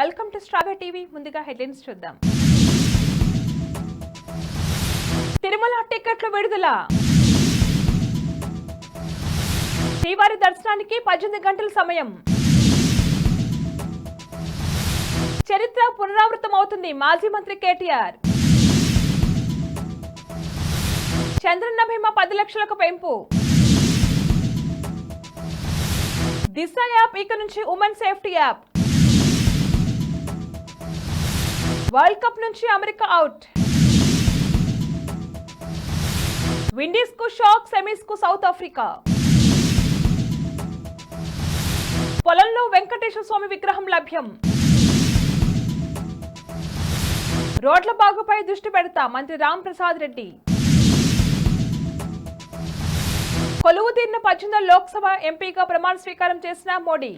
Welcome to స్ట్రాగా TV. ముందుగా headlines చూద్దాం. తిరుమల టికెట్లు విడుదల. శ్రీవారి దర్శనానికి 18 గంటల సమయం. చరిత్ర పునరావృతం అవుతుంది. మాజీ మంత్రి కేటీఆర్. చంద్రన్న బీమా 10 లక్షలకు పెంపు. దిశ యాప్ ఇక నుంచి women safety app. World cup నుంచి అమెరికా అవుట్. విండీస్ కు షాక్, సెమీస్ కు సౌత్ ఆఫ్రికా. పొలంలో వెంకటేశ్వర స్వామి విగ్రహం లభ్యం. రోడ్ల బాగుపై దృష్టి పెడతా మంత్రి రామ్ ప్రసాద్ రెడ్డి. కొలువు తీరిన 18వ లోక్సభ ఎంపీగా ప్రమాణ స్వీకారం చేసిన మోడీ.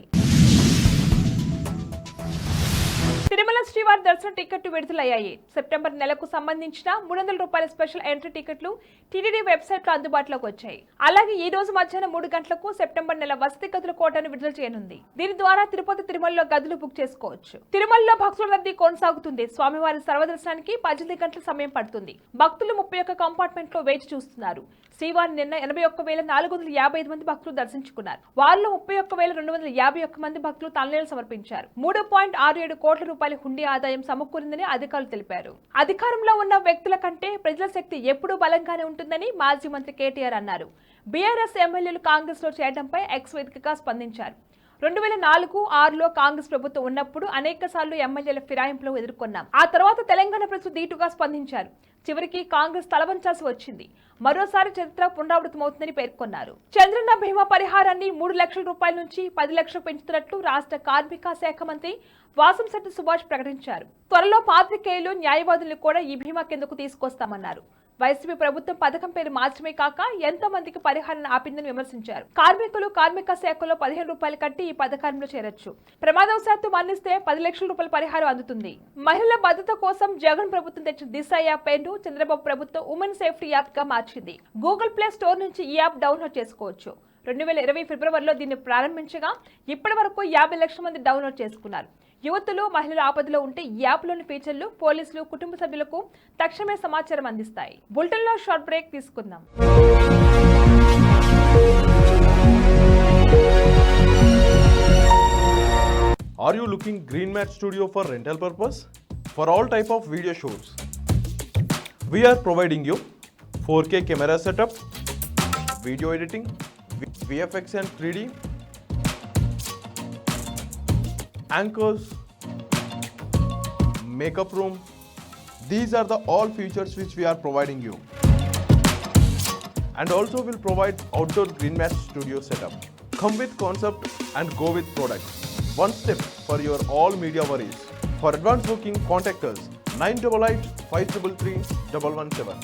తిరుమల శ్రీవారి దర్శన టికెట్లు విడుదలయ్యాయి. సెప్టెంబర్ నెలకు సంబంధించిన 300 రూపాయల స్పెషల్ ఎంట్రీ టికెట్లు టీటీడీ వెబ్సైట్ లో అందుబాటులోకి వచ్చాయి. అలాగే ఈ రోజు మధ్యాహ్నం 3 గంటలకు సెప్టెంబర్ నెల వసతి గదుల కోటాను విడుదల చేయనుంది. దీని ద్వారా తిరుమలలో గదులు బుక్ చేసుకోవచ్చు. తిరుమలలో భక్తుల రద్దీ కొనసాగుతుంది. స్వామివారి సర్వదర్శనానికి 18 గంటల సమయం పడుతుంది. భక్తులు 31 కంపార్ట్మెంట్ లో వేచి చూస్తున్నారు. శ్రీవారిని నిన్న 81,455 మంది భక్తులు దర్శించుకున్నారు. వారిలో 31,251 మంది భక్తులు తలనీలు సమర్పించారు. 3.67 కోట్ల రూపాయల హుండీ ఆదాయం సమకూరిందని అధికారులు తెలిపారు. అధికారంలో ఉన్న వ్యక్తుల కంటే ప్రజల శక్తి ఎప్పుడూ బలంగానే ఉంటుందని మాజీ మంత్రి కేటీఆర్ అన్నారు. బీఆర్ఎస్ ఎమ్మెల్యేలు కాంగ్రెస్ లో చేరడంపై ఎక్స్ వేదికగా స్పందించారు. 2004-6లో కాంగ్రెస్ ప్రభుత్వం ఉన్నప్పుడు అనేక సార్లు ఎమ్మెల్యేల ఫిరాయింపులు ఎదుర్కొన్నాం. ఆ తర్వాత తెలంగాణ ప్రజలు ధీటుగా స్పందించారు. చివరికి కాంగ్రెస్ తలవంచాల్సి వచ్చింది. మరోసారి చరిత్ర పునరావృతమవుతుందని పేర్కొన్నారు. చంద్రన్న బీమా పరిహారాన్ని 3 లక్షల రూపాయల నుంచి 10 లక్షలు పెంచుతున్నట్లు రాష్ట్ర కార్మిక శాఖ మంత్రి వాసంశెట్టి సుభాష్ ప్రకటించారు. త్వరలో పాత్రికేయులు, న్యాయవాదులు కూడా ఈ బీమా కిందకు తీసుకొస్తామన్నారు. వైసీపీ ప్రభుత్వం పథకం పేరు మార్చమే కాక ఎంతో మందికి పరిహారాన్ని ఆపిందని విమర్శించారు. కార్మికులు కార్మిక శాఖలో 15 రూపాయలు కట్టి ఈ పథకంలో చేరొచ్చు. ప్రమాదవశాత్తు మరణిస్తే 10 లక్షల రూపాయల పరిహారం అందుతుంది. మహిళల భద్రత కోసం జగన్ ప్రభుత్వం తెచ్చిన దిశ యాప్ పేరును చంద్రబాబు ప్రభుత్వం ఉమెన్ సేఫ్టీ యాప్ గా మార్చింది. గూగుల్ ప్లే స్టోర్ నుంచి ఈ యాప్ డౌన్లోడ్ చేసుకోవచ్చు. 2020 ఫిబ్రవరిలో దీన్ని ప్రారంభించగా ఇప్పటి వరకు 50 లక్షల మంది డౌన్లోడ్ చేసుకున్నారు. యువతులు, మహిళల ఆపదలో ఉంటే ఈ యాప్లోని ఫీచర్లు పోలీసులు, కుటుంబ సభ్యులకు తక్షణమే సమాచారం అందిస్తాయి. బులెటిన్లో షార్ట్ బ్రేక్ తీసుకుందాం. Are you looking Green Mat Studio for rental purpose? For all type of video shoots, we are providing you 4K camera setup, video editing, VFX and 3D, anchors, makeup room. These are the all features which we are providing you. And also will provide outdoor Green Mat Studio setup. Come with concept and go with product. One step for your all media worries. For advance booking, contact us 988 533 117.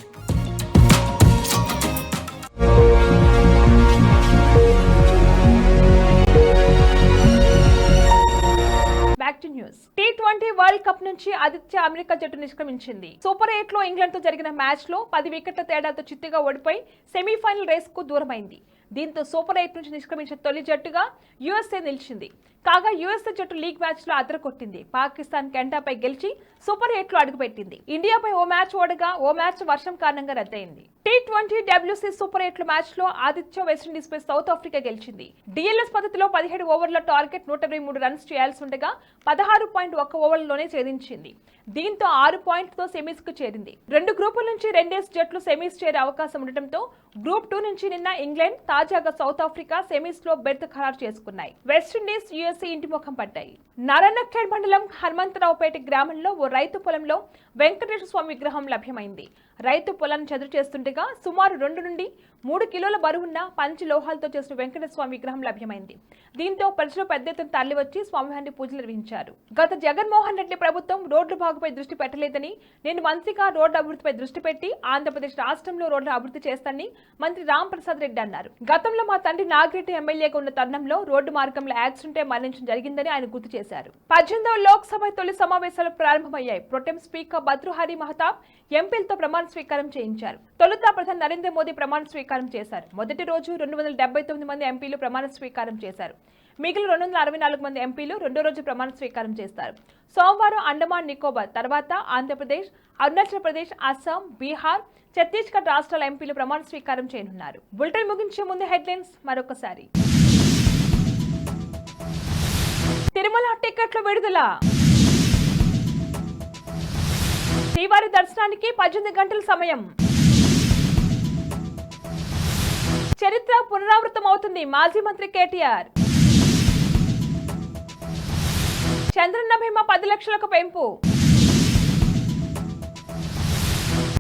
Back to news. T20 world cup నుంచి ఆతిథ్య America జట్టు నిష్క్రమించింది. Super 8 లో England తో జరిగిన match లో 10 వికెట్ల తేడాతో చిత్తుగా ఓడిపోయి సెమీఫైనల్ రేస్ కు దూరమైంది. దీంతో సూపర్ 8 నుంచి నిష్క్రమించిన తొలి జట్టుగా యుఎస్ఏ నిలిచింది. కాగా యుఎస్ఏ జట్టు లీగ్ మ్యాచ్ లో అదరకొట్టింది. పాకిస్తాన్ కెంటాపై గెలిచి సూపర్ 8 లో అడుగుపెట్టింది. ఇండియాపై ఓ మ్యాచ్ ఓడగా ఓ మ్యాచ్ వర్షం కారణంగా రద్దయింది. T20 WC సూపర్ 8 మ్యాచ్ లో ఆతిథ్య వెస్టిండీస్ పై సౌత్ ఆఫ్రికా గెలిచింది. డిఎల్ఎస్ పద్ధతిలో 17 ఓవర్ల టార్గెట్ 123 రన్స్ చేయాల్సి ఉండగా 16.1 ఓవర్లలోనే ఛేదించింది. దీంతో 6 పాయింట్లతో సెమీస్ కు చేరింది. 2 గ్రూపుల నుంచి 2 జట్లు సెమీస్ చేరే అవకాశం ఉండటంతో గ్రూప్ 2 నుంచి నిన్న ఇంగ్లాండ్, తాజాగా సౌత్ ఆఫ్రికా సెమీస్ లో బెర్త్ ఖరారు చేసుకున్నాయి. వెస్టిండీస్, యుఎస్ఏ ఇంటి ముఖం పట్టాయి. నారాయణఖేడ్ మండలం హనుమంతరావుపేట గ్రామంలో ఓ రైతు పొలంలో వెంకటేశ్వర స్వామి విగ్రహం లభ్యమైంది. రైతు పొలాన్ని చదురు చేస్తుండగా సుమారు 2 నుండి 3 కిలోల బరువున్న పంచలోహాలతో చేసిన వెంకటేశ్వర స్వామి విగ్రహం లభ్యమైంది. దీంతో ప్రజలు పెద్ద ఎత్తున తరలివచ్చి స్వామివారిని పూజలు నిర్వహించారు. గత జగన్మోహన్ రెడ్డి ప్రభుత్వం రోడ్ల బాగుపై దృష్టి పెట్టలేదని, నేను మంత్రిగా రోడ్ల అభివృద్ధిపై దృష్టి పెట్టి ఆంధ్రప్రదేశ్ రాష్ట్రంలో రోడ్ల అభివృద్ధి చేస్తానని మంత్రి రామ్ ప్రసాద్ రెడ్డి అన్నారు. గతంలో మా తండ్రి నాగిరెడ్డి ఎమ్మెల్యేగా ఉన్న తరుణంలో రోడ్డు మార్గంలో యాక్సిడెంట్ మరణించడం జరిగిందని ఆయన గుర్తు చేశారు. 18వ లోక్సభ తొలి సమావేశాలు ప్రారంభమయ్యాయి. ప్రొటెం స్పీకర్ భర్తృహరి మహతాబ్ ఎంపీలతో ప్రమాణ స్వీకారం చేయించారు. తొలుత ప్రధాని నరేంద్ర మోదీ ప్రమాణ స్వీకారం చేశారు. మొదటి రోజు 279 మంది ఎంపీలు ప్రమాణ స్వీకారం చేశారు. మిగిలిన 264 మంది ఎంపీలు రెండో రోజు ప్రమాణ స్వీకారం చేస్తారు. సోమవారం అండమాన్ నికోబార్ తర్వాత ఆంధ్రప్రదేశ్, అరుణాచల్ ప్రదేశ్, అస్సాం, బీహార్, ఛత్తీస్గఢ్ రాష్ట్రాల ఎంపీలు ప్రమాణ స్వీకారం చేయనున్నారు. బులెటిన్ ముగించే ముందు హెడ్లైన్స్ మరొకసారి. తిరుమల టికెట్లు విడుదల. శ్రీవారి దర్శనానికి 18 గంటల సమయం. చరిత్ర పునరావృతం అవుతుంది మాజీ మంత్రి కేటీఆర్. చంద్రన్న బీమా 10 లక్షలకు పెంపు.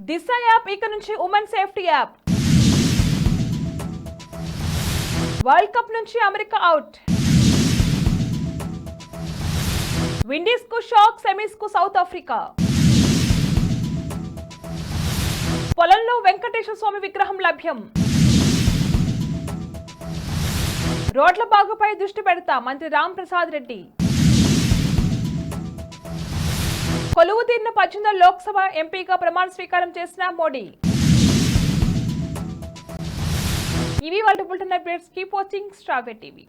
దిశ యాప్ ఇక నుంచి women safety app. World cup నుంచి అమెరికా అవుట్. విండీస్ కు షాక్, సెమీస్ కు సౌత్ ఆఫ్రికా. పొలంలో వెంకటేశ్వర స్వామి విగ్రహం లభ్యం. రోడ్ల బాగుపై దృష్టి పెడతా మంత్రి రామ్ ప్రసాద్ రెడ్డి. కొలువు తీరిన 18వ లోక్సభ ఎంపీగా ప్రమాణ స్వీకారం చేసిన మోడీ. ఇవి వాళ్ళ bulletin updates. Keep watching star TV.